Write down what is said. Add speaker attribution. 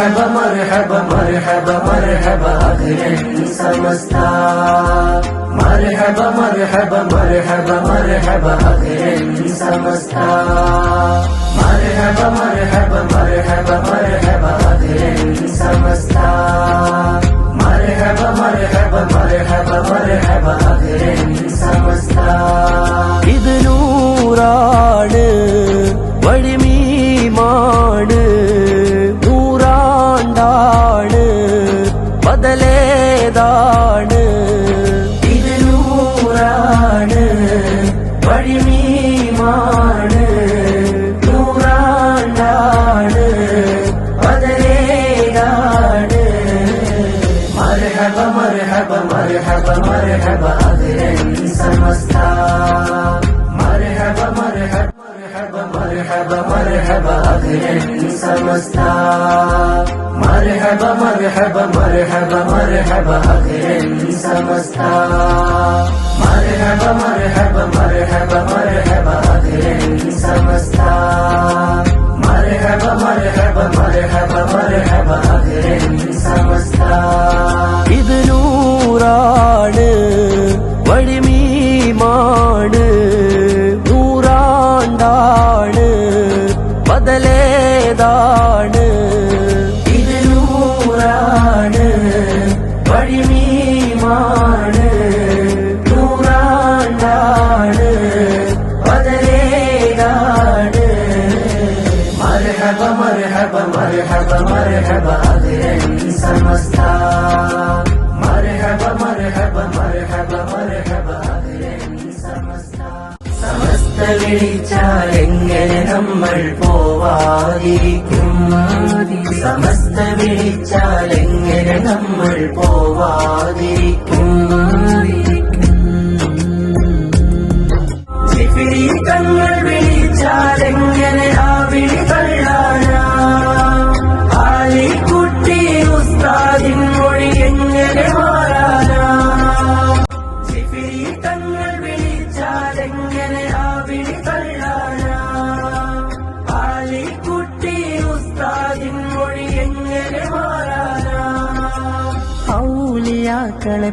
Speaker 1: مرحبا مرحبا مرحبا مرحبا أهلا سمستا مرحبا مرحبا مرحبا مرحبا أهلا سمستا مرحبا مرحبا مرحبا مرحبا أهلا سمستا مرحبا مرحبا مرحبا مرحبا أهلا سمستا ഇത് നൂറാണ് വഴിമീമാണ് നൂറാണ്ടാണ് ബദലേതാണ് ഇത് നൂറാണ് വഴിമീമാണ് നൂറാണ്ടാണ് ബദലേതാണ് مرحبا مرحبا مرحبا مرحبا أهلا سمستا مرحبا مرحبا مرحبا مرحبا مرحبا أهلا سمستا مرحبا مرحبا مرحبا مرحبا أهلا سمستا مرحبا مرحبا مرحبا مرحبا أهلا سمستا مرحبا مرحبا مرحبا مرحبا أهلا سمستا ഇത് നൂറാണ് വഴിമീമാണ് നൂറാണ്ടാണ് ബദലേതാണ് ഇത് നൂറാണ് വഴിമീമാണ് നൂറാണ്ടാണ് ബദലേതാണ് مرحبا مرحبا مرحبا مرحبا أهلا سمستا مرحبا مرحبا مرحبا مرحبا أهلا سمستا സമസ്ത വിളിച്ചാലെങ്ങനെ നമ്മൾ പോവാതിരിക്കും സമസ്ത വിളിച്ചാലെങ്ങനെ നമ്മൾ പോവാതിരിക്കും ജിഫിരി തങ്ങൾ വിളിച്ചാലെങ്ങനെ ആ വിളി തള്ളാനാ ആലിക്കുട്ടി ഉസ്താദിൻ മൊഴി എങ്ങനെ മാറാനാ ജിഫിരി തങ്ങൾ വിളിച്ചാലെങ്ങനെ ആ വിളി തള്ളാനാ ആലിക്കുട്ടി ഉസ്താദിൻ മൊഴി എങ്ങനെ മാറാനാ ഔലിയാക്കളെ